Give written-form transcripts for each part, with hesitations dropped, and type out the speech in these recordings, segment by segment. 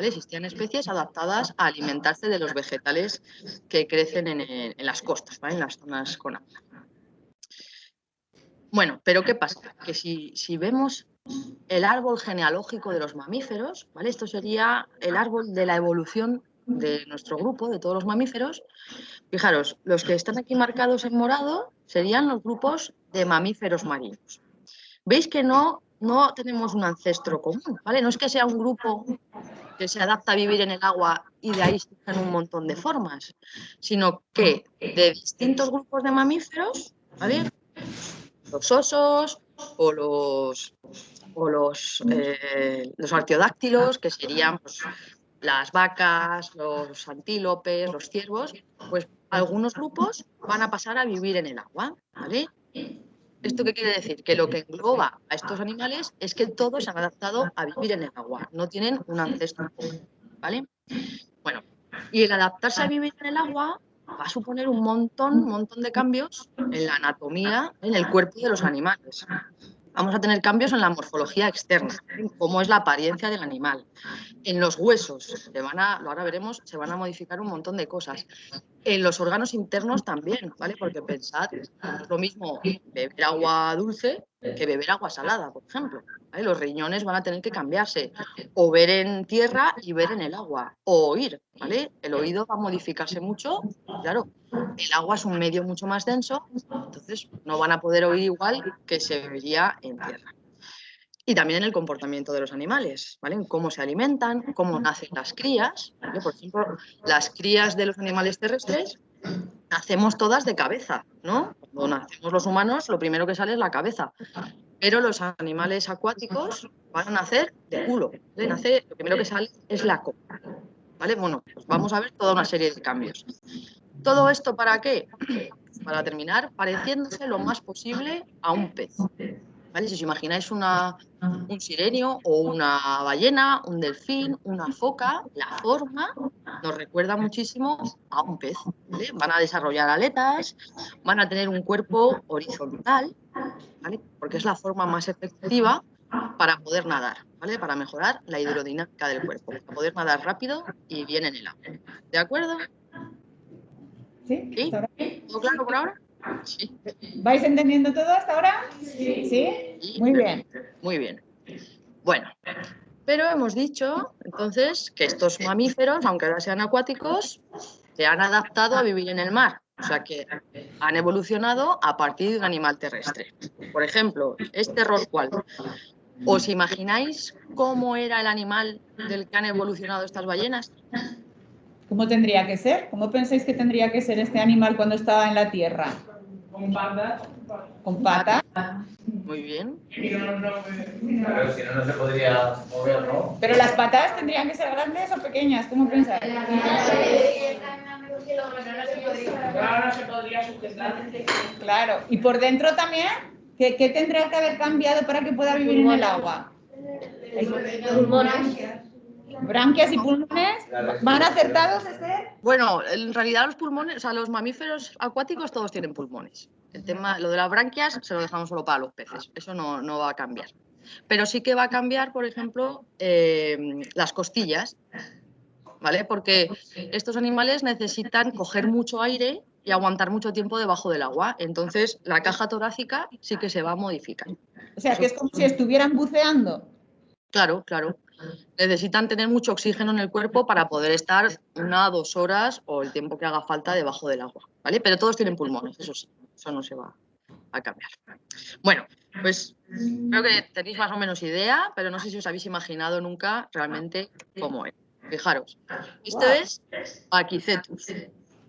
¿vale? Existían especies adaptadas a alimentarse de los vegetales que crecen en las costas, ¿vale? En las zonas con agua. Bueno, pero ¿qué pasa? Que si vemos el árbol genealógico de los mamíferos, ¿vale? Esto sería el árbol de la evolución de nuestro grupo, de todos los mamíferos. Fijaros, los que están aquí marcados en morado serían los grupos de mamíferos marinos. Veis que no tenemos un ancestro común, ¿vale? No es que sea un grupo que se adapta a vivir en el agua y de ahí surgen un montón de formas, sino que de distintos grupos de mamíferos, ¿vale? Los osos o los artiodáctilos, que serían pues, las vacas, los antílopes, los ciervos, pues algunos grupos van a pasar a vivir en el agua, ¿vale? ¿Esto qué quiere decir? Que lo que engloba a estos animales es que todos se han adaptado a vivir en el agua, no tienen un ancestro común, ¿vale? Bueno, y el adaptarse a vivir en el agua va a suponer un montón de cambios en la anatomía, en el cuerpo de los animales. Vamos a tener cambios en la morfología externa, en cómo es la apariencia del animal, en los huesos, ahora veremos, se van a modificar un montón de cosas. En los órganos internos también, ¿vale? Porque pensad, no es lo mismo beber agua dulce que beber agua salada, por ejemplo, ¿vale? Los riñones van a tener que cambiarse, o ver en tierra y ver en el agua, o oír, ¿vale? El oído va a modificarse mucho, claro, el agua es un medio mucho más denso, entonces no van a poder oír igual que se oiría en tierra. Y también en el comportamiento de los animales, ¿vale? En cómo se alimentan, cómo nacen las crías, ¿vale? Por ejemplo, las crías de los animales terrestres nacemos todas de cabeza, ¿no? Cuando nacemos los humanos, lo primero que sale es la cabeza. Pero los animales acuáticos van a nacer de culo, ¿vale? Lo primero que sale es la cola, ¿vale? Bueno, pues vamos a ver toda una serie de cambios. ¿Todo esto para qué? Para terminar pareciéndose lo más posible a un pez, ¿vale? Si os imagináis un sirenio o una ballena, un delfín, una foca, la forma nos recuerda muchísimo a un pez, ¿vale? Van a desarrollar aletas, van a tener un cuerpo horizontal, ¿vale? Porque es la forma más efectiva para poder nadar, ¿vale? Para mejorar la hidrodinámica del cuerpo, para poder nadar rápido y bien en el agua. ¿De acuerdo? ¿Sí? ¿Sí? ¿Todo claro por ahora? Sí. ¿Vais entendiendo todo hasta ahora? Sí. Muy bien. Muy bien. Bueno, pero hemos dicho entonces que estos mamíferos, aunque ahora sean acuáticos, se han adaptado a vivir en el mar. O sea que han evolucionado a partir de un animal terrestre. Por ejemplo, este rorcual. ¿Os imagináis cómo era el animal del que han evolucionado estas ballenas? ¿Cómo tendría que ser? ¿Cómo pensáis que tendría que ser este animal cuando estaba en la tierra? Con patas. ¿Con patas? Muy bien. Pero si no, no se podría mover, ¿no? ¿Pero las patas tendrían que ser grandes o pequeñas? ¿Cómo pensáis? Claro, no se podría sujetar. Claro. ¿Y por dentro también? ¿Qué tendría que haber cambiado para que pueda vivir en el agua? Pulmones. ¿Branquias y pulmones? ¿Van acertados, Esther? Bueno, en realidad los pulmones, o sea, los mamíferos acuáticos todos tienen pulmones. El tema, lo de las branquias se lo dejamos solo para los peces, eso no va a cambiar. Pero sí que va a cambiar, por ejemplo, las costillas, ¿vale? Porque estos animales necesitan coger mucho aire y aguantar mucho tiempo debajo del agua. Entonces, la caja torácica sí que se va a modificar. O sea, que es como si estuvieran buceando. Claro, claro. Necesitan tener mucho oxígeno en el cuerpo para poder estar 1 o 2 horas o el tiempo que haga falta debajo del agua, ¿vale? Pero todos tienen pulmones, eso sí, eso no se va a cambiar. Bueno, pues creo que tenéis más o menos idea, pero no sé si os habéis imaginado nunca realmente cómo es. Fijaros, esto es Paquicetus.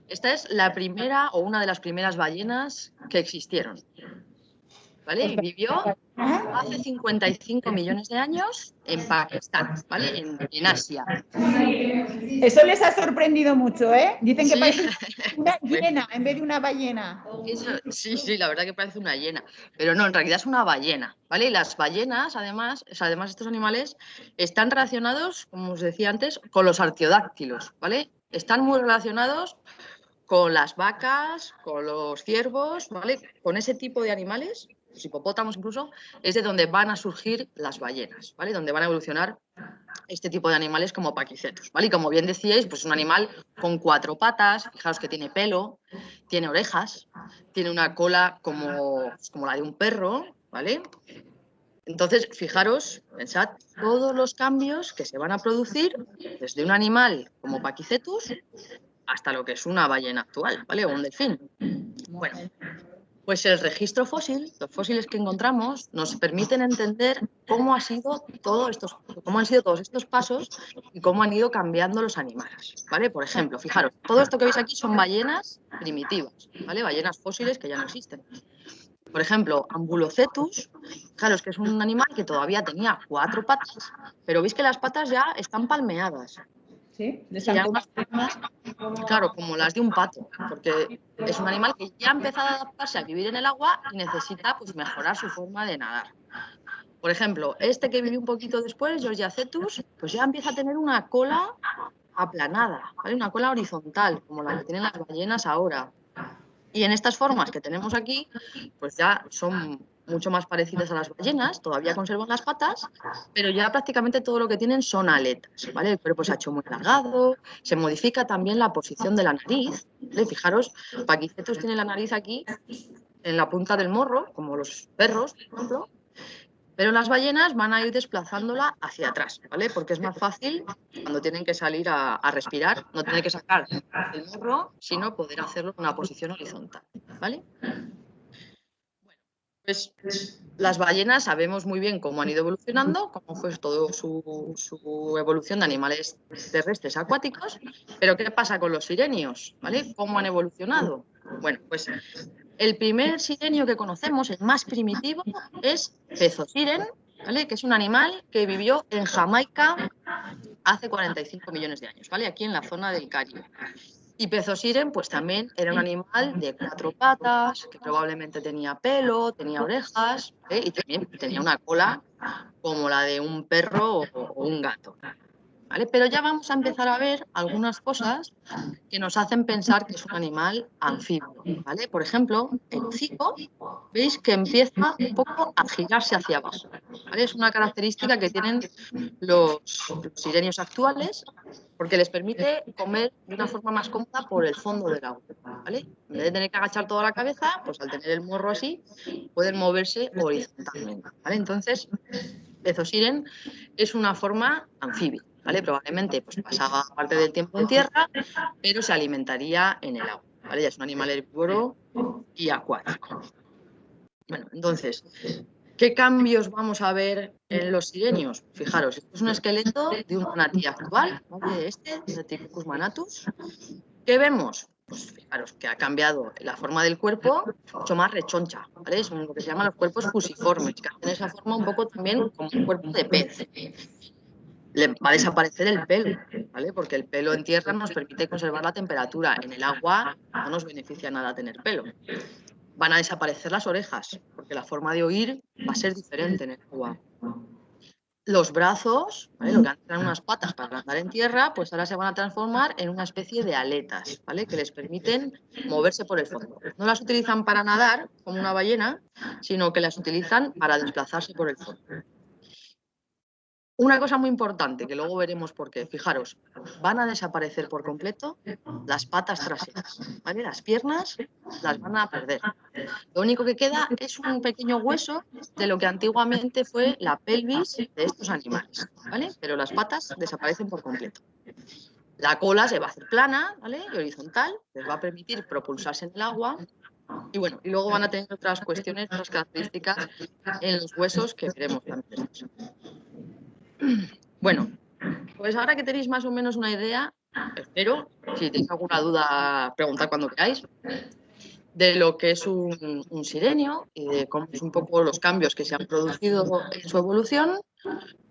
Esta es la primera o una de las primeras ballenas que existieron, ¿vale? Y vivió hace 55 millones de años en Pakistán, ¿vale? En Asia. Eso les ha sorprendido mucho, ¿eh? Dicen que Sí. parece una hiena en vez de una ballena. Sí, la verdad que parece una hiena, pero no, en realidad es una ballena, ¿vale? Y las ballenas, además estos animales están relacionados, como os decía antes, con los artiodáctilos, ¿vale? Están muy relacionados con las vacas, con los ciervos, ¿vale? Con ese tipo de animales los hipopótamos incluso, es de donde van a surgir las ballenas, ¿vale? Donde van a evolucionar este tipo de animales como paquicetos, ¿vale? Y como bien decíais, pues es un animal con 4 patas, fijaos que tiene pelo, tiene orejas, tiene una cola como la de un perro, ¿vale? Entonces, fijaros, pensad todos los cambios que se van a producir desde un animal como Paquicetus hasta lo que es una ballena actual, ¿vale? O un delfín. Bueno, pues el registro fósil, los fósiles que encontramos, nos permiten entender cómo han sido todos estos pasos y cómo han ido cambiando los animales, ¿vale? Por ejemplo, fijaros, todo esto que veis aquí son ballenas primitivas, ¿vale? Ballenas fósiles que ya no existen. Por ejemplo, Ambulocetus, claro, es que es un animal que todavía tenía 4 patas, pero veis que las patas ya están palmeadas. ¿Sí? Ya unas formas, claro, como las de un pato, porque es un animal que ya ha empezado a adaptarse a vivir en el agua y necesita pues, mejorar su forma de nadar. Por ejemplo, este que vivió un poquito después, Georgiacetus, pues ya empieza a tener una cola aplanada, ¿vale? Una cola horizontal, como la que tienen las ballenas ahora. Y en estas formas que tenemos aquí, pues ya son mucho más parecidas a las ballenas, todavía conservan las patas, pero ya prácticamente todo lo que tienen son aletas, ¿vale? El cuerpo se ha hecho muy alargado, se modifica también la posición de la nariz, ¿vale? Fijaros, Paquicetus tiene la nariz aquí, en la punta del morro, como los perros, por ejemplo, pero las ballenas van a ir desplazándola hacia atrás, ¿vale? Porque es más fácil cuando tienen que salir a respirar, no tener que sacar el morro, sino poder hacerlo en una posición horizontal, ¿vale? Bueno, pues las ballenas sabemos muy bien cómo han ido evolucionando, cómo fue toda su evolución de animales terrestres acuáticos, pero ¿qué pasa con los sirenios? ¿Vale? ¿Cómo han evolucionado? Bueno, pues el primer sirenio que conocemos, el más primitivo, es Pezosiren, ¿vale? Que es un animal que vivió en Jamaica hace 45 millones de años, ¿vale? Aquí en la zona del Caribe. Y Pezosiren, pues también era un animal de 4 patas, que probablemente tenía pelo, tenía orejas, y también tenía una cola como la de un perro o un gato. ¿Vale? Pero ya vamos a empezar a ver algunas cosas que nos hacen pensar que es un animal anfibio, ¿vale? Por ejemplo, el hocico, veis que empieza un poco a girarse hacia abajo, ¿vale? Es una característica que tienen los sirenios actuales porque les permite comer de una forma más cómoda por el fondo del agua, ¿vale? En vez de tener que agachar toda la cabeza, pues al tener el morro así, pueden moverse horizontalmente, ¿vale? Entonces, Pezosiren es una forma anfibia, ¿vale? Probablemente pues, pasaba parte del tiempo en tierra, pero se alimentaría en el agua, ¿vale? Ya es un animal herbívoro y acuático. Bueno, entonces, ¿qué cambios vamos a ver en los sirenios? Fijaros, esto es un esqueleto de un manatí actual, ¿vale? De Pithecus manatus. ¿Qué vemos? Pues fijaros que ha cambiado la forma del cuerpo, mucho más rechoncha, ¿vale? Son lo que se llaman los cuerpos fusiformes, que hacen esa forma un poco también como un cuerpo de pez. Le va a desaparecer el pelo, ¿vale? Porque el pelo en tierra nos permite conservar la temperatura. En el agua no nos beneficia nada tener pelo. Van a desaparecer las orejas, porque la forma de oír va a ser diferente en el agua. Los brazos, ¿vale? Lo que antes eran unas patas para andar en tierra, pues ahora se van a transformar en una especie de aletas, ¿vale? Que les permiten moverse por el fondo. No las utilizan para nadar, como una ballena, sino que las utilizan para desplazarse por el fondo. Una cosa muy importante, que luego veremos por qué, fijaros, van a desaparecer por completo las patas traseras, ¿vale? Las piernas las van a perder. Lo único que queda es un pequeño hueso de lo que antiguamente fue la pelvis de estos animales, ¿vale? Pero las patas desaparecen por completo. La cola se va a hacer plana, ¿vale? Y horizontal, les va a permitir propulsarse en el agua. Y bueno, y luego van a tener otras cuestiones, otras características en los huesos que veremos también después. Bueno, pues ahora que tenéis más o menos una idea, espero, si tenéis alguna duda, preguntad cuando queráis, de lo que es un sirenio y de cómo es un poco los cambios que se han producido en su evolución,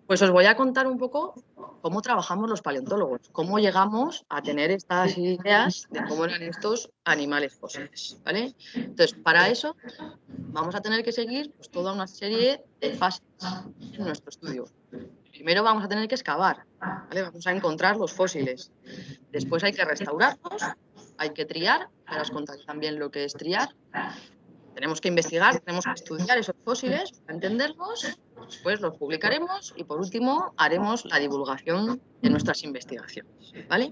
pues os voy a contar un poco cómo trabajamos los paleontólogos, cómo llegamos a tener estas ideas de cómo eran estos animales fósiles, ¿vale? Entonces, para eso vamos a tener que seguir pues, toda una serie de fases en nuestro estudio. Primero vamos a tener que excavar, ¿vale? Vamos a encontrar los fósiles. Después hay que restaurarlos, hay que triar, ahora os contaré también lo que es triar. tenemos que investigar, tenemos que estudiar esos fósiles para entenderlos, después los publicaremos y por último haremos la divulgación de nuestras investigaciones, ¿vale?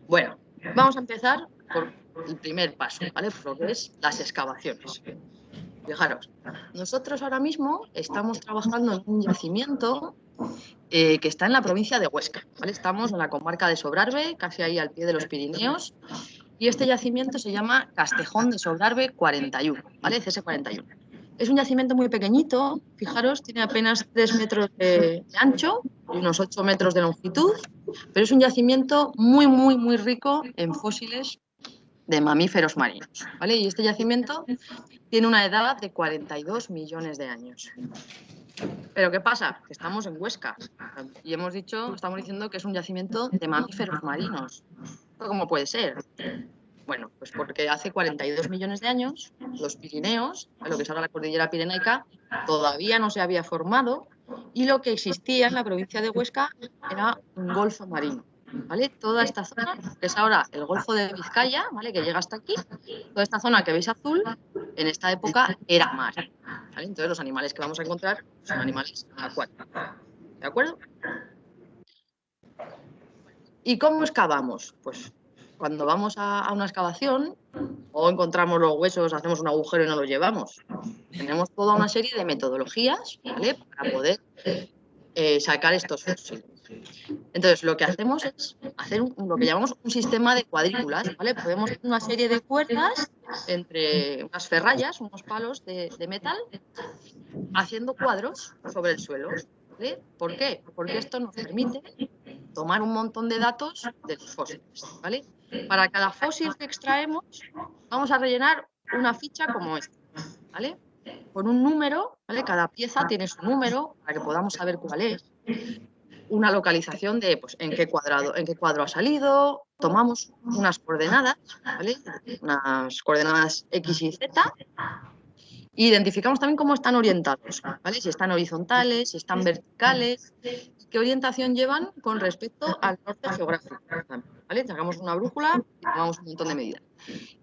Bueno, vamos a empezar por el primer paso, ¿vale? Por lo que es las excavaciones. Fijaros, nosotros ahora mismo estamos trabajando en un yacimiento que está en la provincia de Huesca, ¿vale? Estamos en la comarca de Sobrarbe, casi ahí al pie de los Pirineos, y este yacimiento se llama Castejón de Sobrarbe 41, ¿vale? CS41. Es un yacimiento muy pequeñito, fijaros, tiene apenas 3 metros de ancho y unos 8 metros de longitud, pero es un yacimiento muy, muy, muy rico en fósiles de mamíferos marinos, ¿vale? Y este yacimiento tiene una edad de 42 millones de años. Pero ¿qué pasa? Que estamos en Huesca y estamos diciendo que es un yacimiento de mamíferos marinos. ¿Cómo puede ser? Bueno, pues porque hace 42 millones de años los Pirineos, lo que es ahora la cordillera pirenaica, todavía no se había formado y lo que existía en la provincia de Huesca era un golfo marino, ¿vale? Toda esta zona, que es ahora el Golfo de Vizcaya, ¿vale? Que llega hasta aquí, toda esta zona que veis azul, en esta época era mar, ¿vale? Entonces los animales que vamos a encontrar son animales acuáticos, ¿de acuerdo? ¿Y cómo excavamos? Pues cuando vamos a una excavación o encontramos los huesos, hacemos un agujero y no los llevamos. Tenemos toda una serie de metodologías, ¿vale? Para poder sacar estos fósiles. Entonces, lo que hacemos es hacer lo que llamamos un sistema de cuadrículas, ¿vale? Podemos hacer una serie de cuerdas entre unas ferrallas, unos palos de metal, haciendo cuadros sobre el suelo, ¿vale? ¿Por qué? Porque esto nos permite tomar un montón de datos de los fósiles, ¿vale? Para cada fósil que extraemos, vamos a rellenar una ficha como esta, ¿vale? Con un número, ¿vale? Cada pieza tiene su número para que podamos saber cuál es. Una localización de pues, en qué cuadro ha salido, tomamos unas coordenadas, ¿vale? Unas coordenadas X y Z. Identificamos también cómo están orientados, ¿vale? Si están horizontales, si están verticales, qué orientación llevan con respecto al norte geográfico, ¿vale? Sacamos una brújula y tomamos un montón de medidas.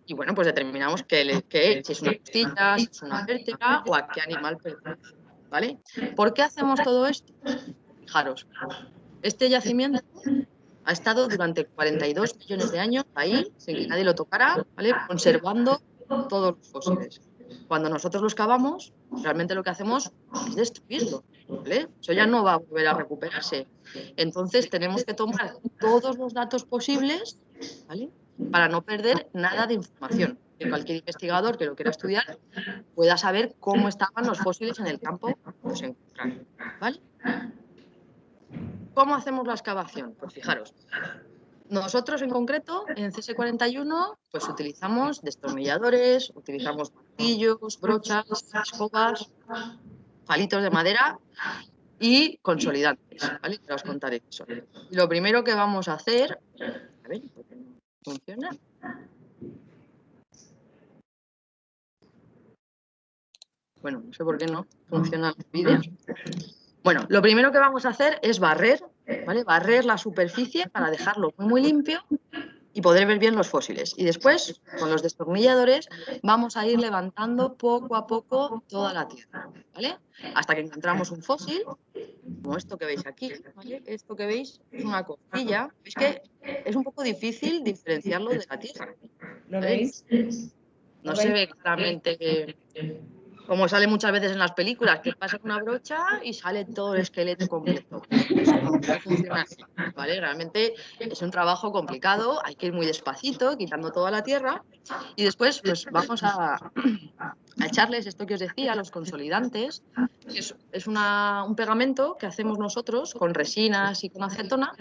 Y bueno, pues determinamos si es una costilla, si es una vértebra o a qué animal pertenece, ¿vale? ¿Por qué hacemos todo esto? Fijaros, este yacimiento ha estado durante 42 millones de años ahí, sin que nadie lo tocara, ¿vale? Conservando todos los fósiles. Cuando nosotros los cavamos, realmente lo que hacemos es destruirlo, ¿vale? Eso ya no va a volver a recuperarse. Entonces tenemos que tomar todos los datos posibles, ¿vale? Para no perder nada de información. Que cualquier investigador que lo quiera estudiar pueda saber cómo estaban los fósiles en el campo que se encontraron, ¿vale? ¿Cómo hacemos la excavación? Pues fijaros, nosotros en concreto, en CS41, pues utilizamos destornilladores, utilizamos martillos, brochas, escobas, palitos de madera y consolidantes, ¿vale? Que os contaré qué son. Y lo primero que vamos a hacer, a ver, ¿por qué no funciona? Bueno, no sé por qué no funcionan los vídeos. Bueno, lo primero que vamos a hacer es barrer, ¿vale? Barrer la superficie para dejarlo muy, muy limpio y poder ver bien los fósiles. Y después, con los destornilladores, vamos a ir levantando poco a poco toda la tierra, ¿vale? Hasta que encontramos un fósil, como esto que veis aquí, ¿vale? Esto que veis es una costilla. Es que es un poco difícil diferenciarlo de la tierra. ¿Lo veis? No se ve claramente como sale muchas veces en las películas, que pasa una brocha y sale todo el esqueleto completo. No funciona así, ¿vale? Realmente es un trabajo complicado, hay que ir muy despacito, quitando toda la tierra, y después pues vamos a echarles esto que os decía, los consolidantes, que es un pegamento que hacemos nosotros con resinas y con acetona,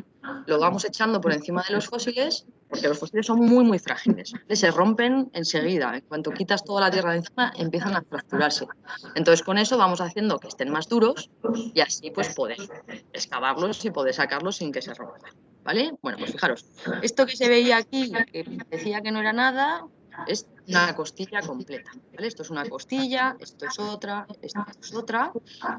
lo vamos echando por encima de los fósiles, porque los fósiles son muy, muy frágiles, ¿vale? Se rompen enseguida, en cuanto quitas toda la tierra de encima empiezan a fracturarse. Entonces con eso vamos haciendo que estén más duros y así pues poder excavarlos y poder sacarlos sin que se rompan, ¿vale? Bueno, pues fijaros, esto que se veía aquí, que parecía que no era nada, es una costilla completa, ¿vale? Esto es una costilla, esto es otra,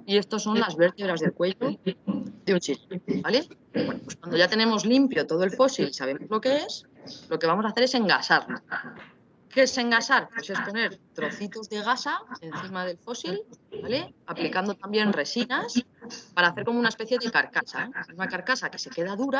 y estos son las vértebras del cuello de un chicle, ¿vale? Bueno, pues cuando ya tenemos limpio todo el fósil y sabemos lo que es, lo que vamos a hacer es engasarlo, ¿Qué es engasar? Pues es poner trocitos de gasa encima del fósil, ¿vale? Aplicando también resinas para hacer como una especie de carcasa, ¿eh? Una carcasa que se queda dura